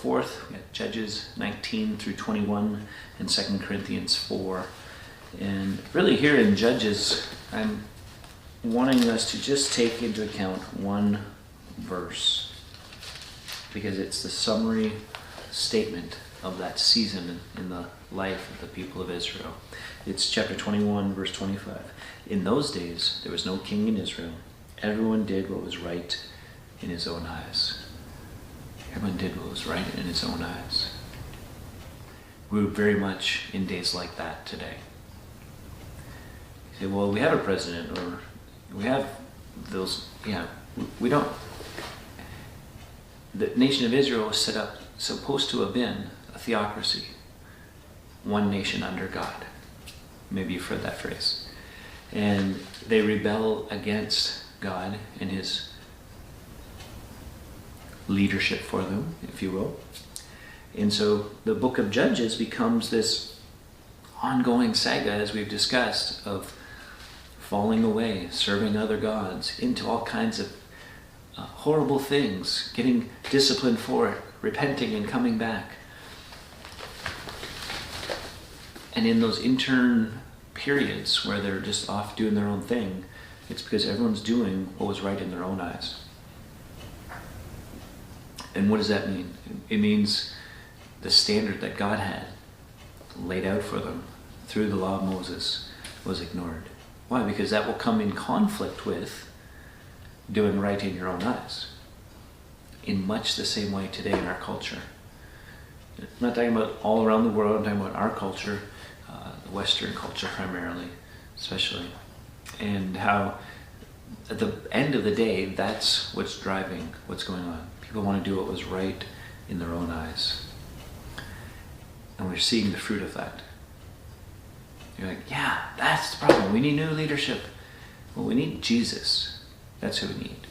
forth. We got Judges 19 through 21 and 2 Corinthians 4. And really here in Judges, I'm wanting us to just take into account one verse, because it's the summary statement of that season in the life of the people of Israel. It's chapter 21, verse 25. In those days, there was no king in Israel. Everyone did what was right in his own eyes. Everyone did what was right in his own eyes. We're very much in days like that today. You say, well, we have a president, or we have those, we don't. The nation of Israel was set up, supposed to have been a theocracy. One nation under God. Maybe you've heard that phrase. And they rebel against God and his leadership for them, if you will. And so the book of Judges becomes this ongoing saga, as we've discussed, of falling away, serving other gods, into all kinds of horrible things, getting disciplined for it, repenting and coming back. And in those intern periods where they're just off doing their own thing, it's because everyone's doing what was right in their own eyes. And what does that mean? It means the standard that God had laid out for them through the law of Moses was ignored. Why? Because that will come in conflict with doing right in your own eyes. In much the same way today in our culture. I'm not talking about all around the world, I'm talking about our culture, the Western culture primarily, especially. And how at the end of the day, that's what's driving what's going on. People want to do what was right in their own eyes. And we're seeing the fruit of that. You're like, yeah, that's the problem. We need new leadership. Well, we need Jesus. That's who we need.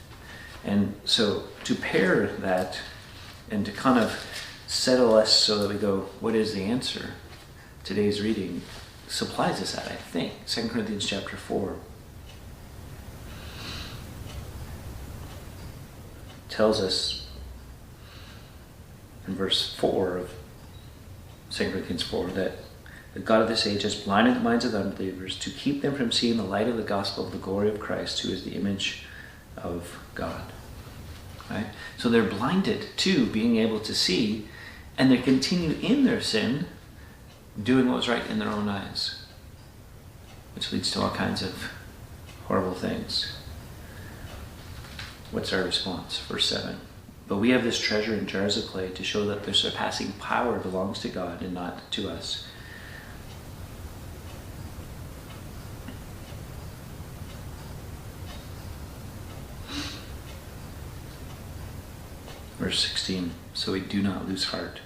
And so to pair that and to kind of settle us so that we go, what is the answer? Today's reading supplies us that, I think. 2 Corinthians chapter 4 tells us in verse 4 of 2 Corinthians 4 that the God of this age has blinded the minds of the unbelievers to keep them from seeing the light of the gospel of the glory of Christ, who is the image of God. Right? So they're blinded to being able to see, and they continue in their sin, doing what was right in their own eyes, which leads to all kinds of horrible things. What's our response? Verse 7. But we have this treasure in jars of clay to show that the surpassing power belongs to God and not to us. Verse 16. So we do not lose heart.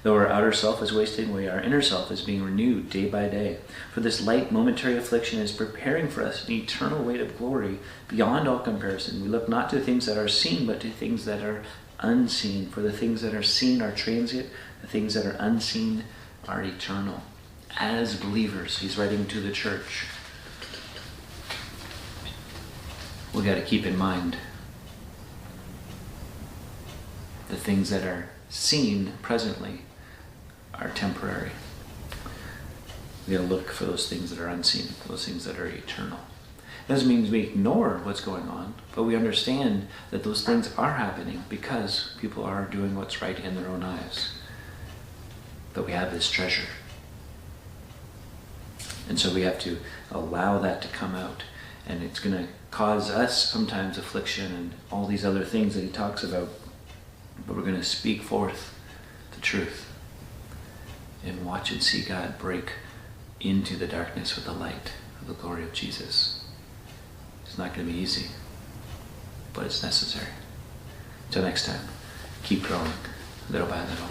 Though our outer self is wasting away, our inner self is being renewed day by day. For this light momentary affliction is preparing for us an eternal weight of glory beyond all comparison. We look not to things that are seen, but to things that are unseen. For the things that are seen are transient, the things that are unseen are eternal. As believers, he's writing to the church. We got to keep in mind the things that are seen presently are temporary. We gotta look for those things that are unseen, those things that are eternal. Doesn't mean we ignore what's going on, but we understand that those things are happening because people are doing what's right in their own eyes. But we have this treasure. And so we have to allow that to come out. And it's gonna cause us sometimes affliction and all these other things that he talks about. But we're gonna speak forth the truth and watch and see God break into the darkness with the light of the glory of Jesus. It's not going to be easy, but it's necessary. Until next time, keep growing little by little.